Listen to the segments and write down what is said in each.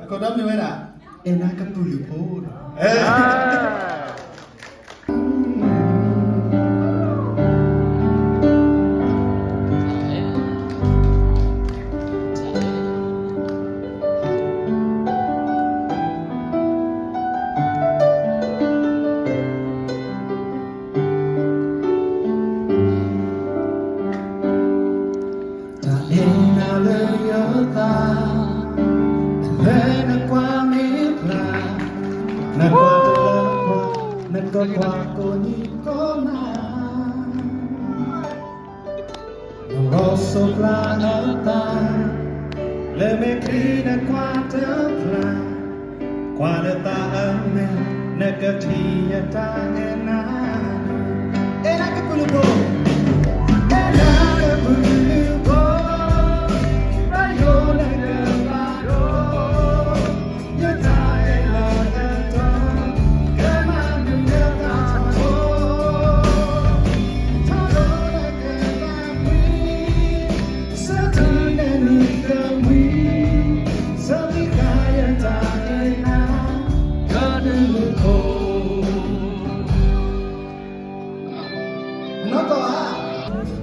Kau dah ni mana? Enak kan tu lupa. Qua ni kona rosso planeta le me crine qua te pla qualita ame negatia ta ena era che quello bo era che quello bo rayo ne gavaro ya ta ela ta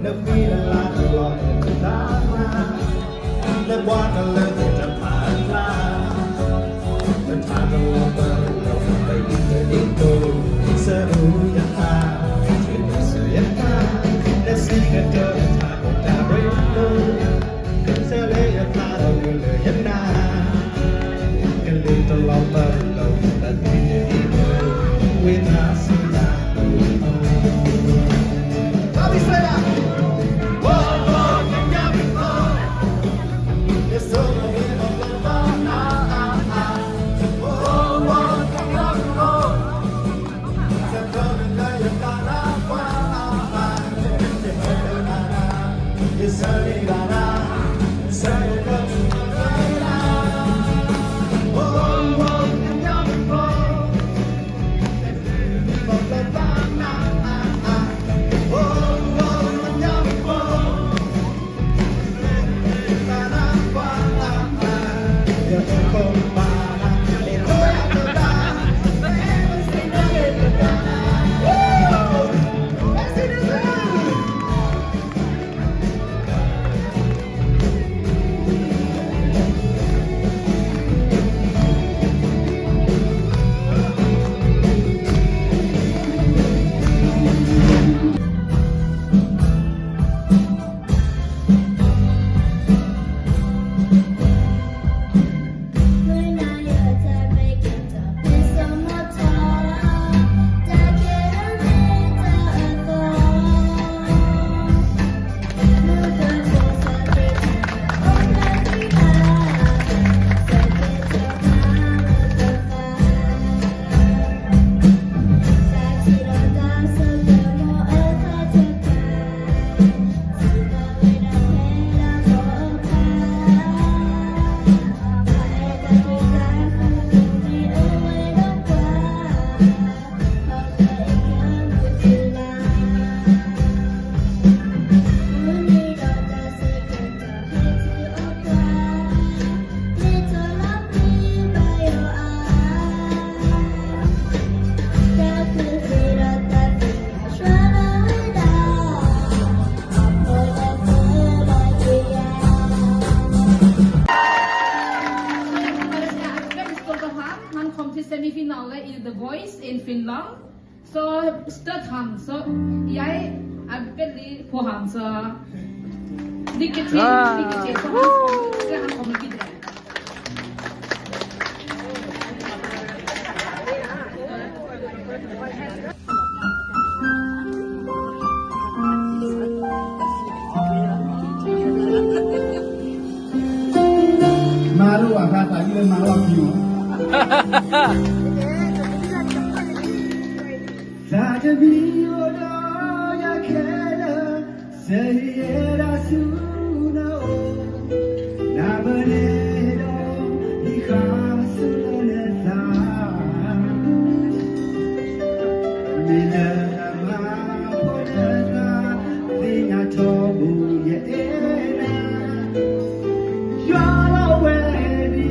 nước phi là lá lòi đá hoa nước qua cả lên thì chậm phản ra nước thả trong lòng ta lòng bay đi tới đi tôi sẽ đủ nhà ta chuyện được sự yên ta để xin cái chờ để thả cùng ta với tôi sẽ lấy nhà ta đâu như lời dân na cái lý trong lòng ta lòng ta đi đi tôi quy ta xin ta The Voice in Finland. So Stötham. So jag är väldigt på han så lycka till. Så han kommer vidare. Malu agak lagi dan malam juga. Saja biota ya kena sehera suno nabanedo ikhasunesa mina ma podana dina tobu ya ena yala wedi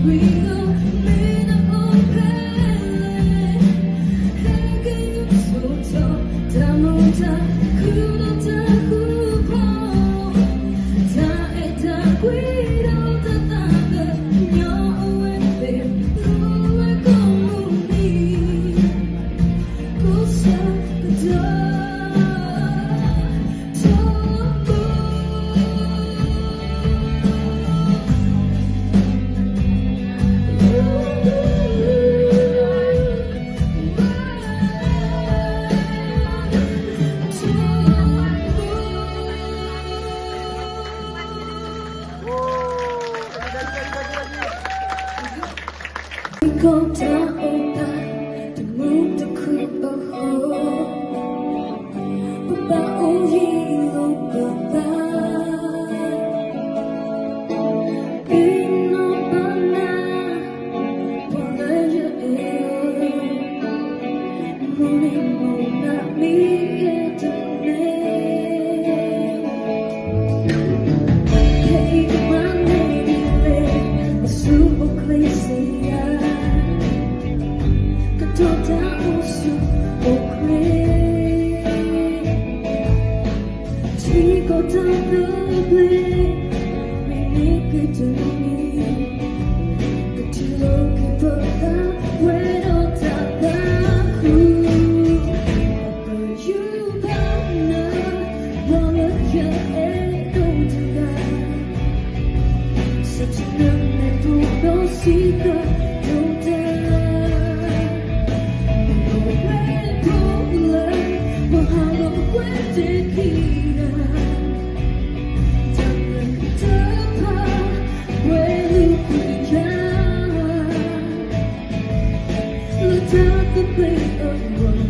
Hãy subscribe cho kênh Ghiền Mì Gõ để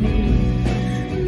không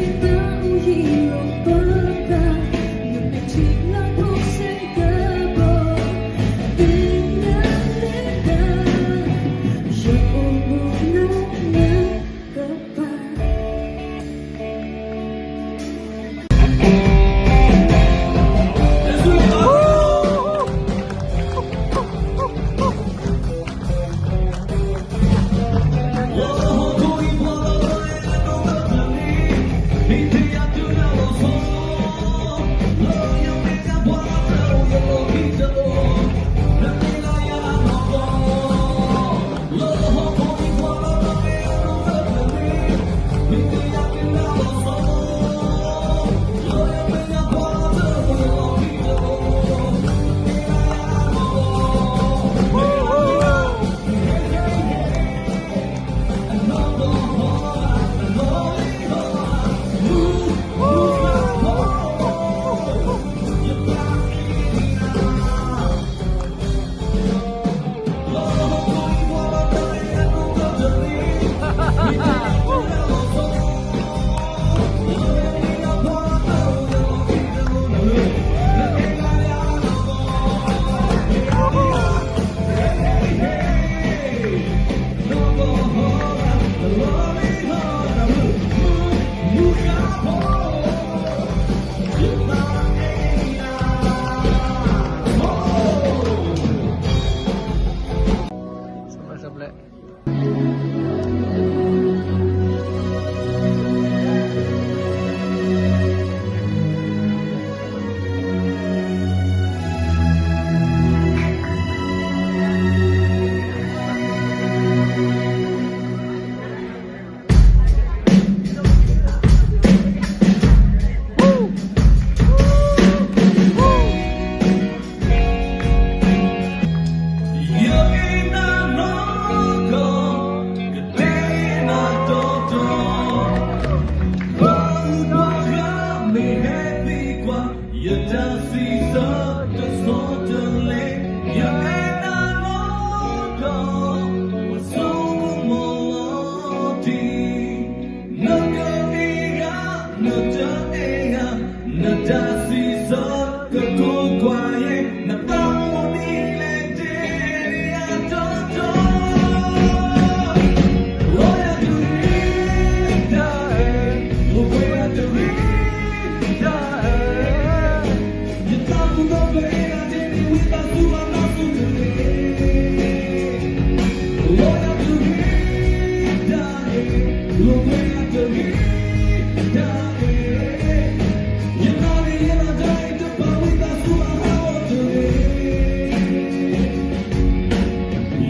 bỏ lỡ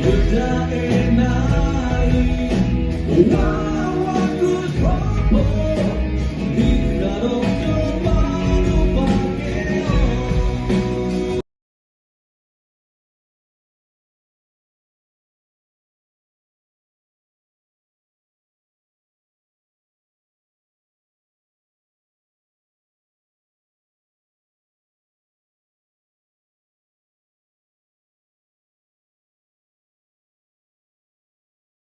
Udah enai,